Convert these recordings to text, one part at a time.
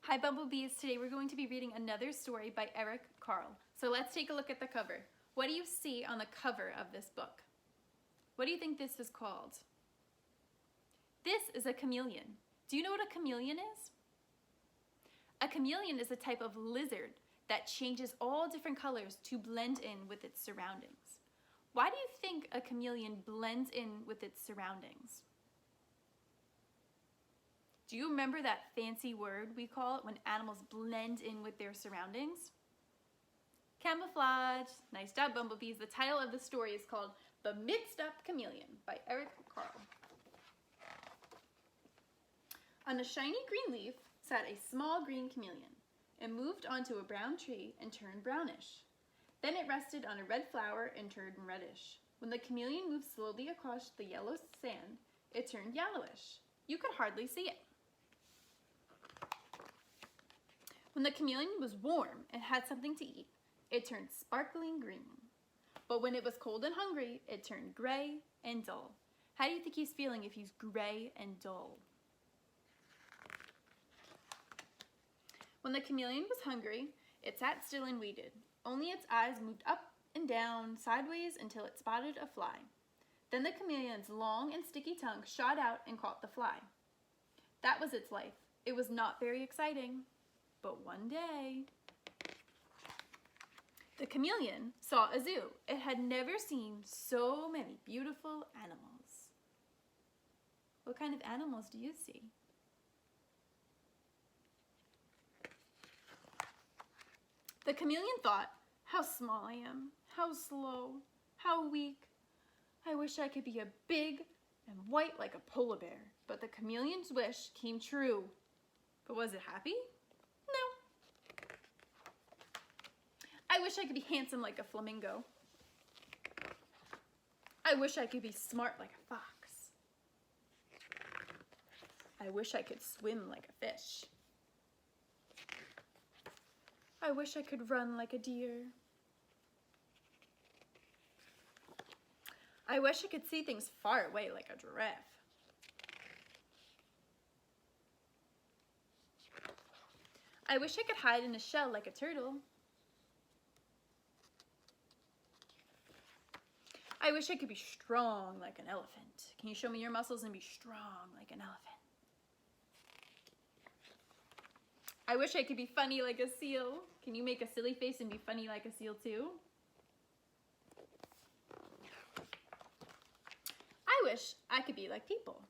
Hi Bumblebees, today we're going to be reading another story by Carle. So let's take a look at the cover. What do you see on the cover of this book? What do you think this is called? This is a chameleon. Do you know what a chameleon is? A chameleon is a type of lizard that changes all different colors to blend in with its surroundings. Why do you think a chameleon blends in with its surroundings? Do you remember that fancy word we call it when animals blend in with their surroundings? Camouflage. Nice job, Bumblebees. The title of the story is called The Mixed Up Chameleon by Carle. On a shiny green leaf sat a small green chameleon. It moved onto a brown tree and turned brownish. Then it rested on a red flower and turned reddish. When the chameleon moved slowly across the yellow sand, it turned yellowish. You could hardly see it. When the chameleon was warm and had something to eat, it turned sparkling green. But when it was cold and hungry, it turned gray and dull. How do you think he's feeling if he's gray and dull? When the chameleon was hungry, it sat still and waited. Only its eyes moved up and down, sideways, until it spotted a fly. Then the chameleon's long and sticky tongue shot out and caught the fly. That was its life. It was not very exciting. But one day, the chameleon saw a zoo. It had never seen so many beautiful animals. What kind of animals do you see? The chameleon thought, how small I am, how slow, how weak. I wish I could be a big and white like a polar bear. But the chameleon's wish came true. But was it happy? No. I wish I could be handsome like a flamingo. I wish I could be smart like a fox. I wish I could swim like a fish. I wish I could run like a deer. I wish I could see things far away like a giraffe. I wish I could hide in a shell like a turtle. I wish I could be strong like an elephant. Can you show me your muscles and be strong like an elephant? I wish I could be funny like a seal. Can you make a silly face and be funny like a seal too? I wish I could be like people.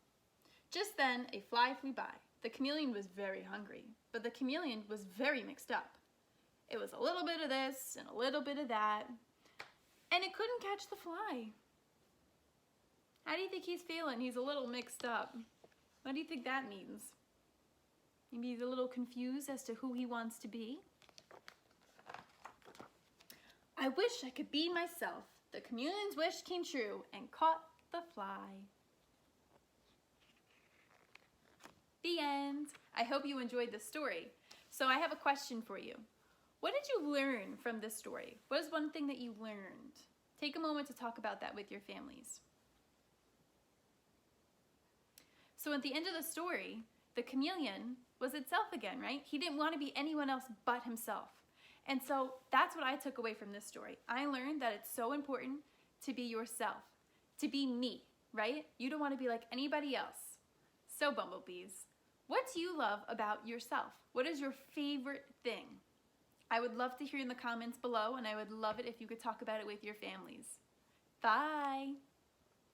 Just then, a fly flew by. The chameleon was very hungry, but the chameleon was very mixed up. It was a little bit of this and a little bit of that, and it couldn't catch the fly. How do you think he's feeling? He's a little mixed up. What do you think that means? Maybe he's a little confused as to who he wants to be. I wish I could be myself. The chameleon's wish came true and caught the fly. The end. I hope you enjoyed the story. So I have a question for you. What did you learn from this story? What is one thing that you learned? Take a moment to talk about that with your families. So at the end of the story, the chameleon was itself again, right? He didn't want to be anyone else but himself. And so that's what I took away from this story. I learned that it's so important to be yourself, to be me, right? You don't want to be like anybody else. So Bumblebees, what do you love about yourself? What is your favorite thing? I would love to hear in the comments below, and I would love it if you could talk about it with your families. Bye.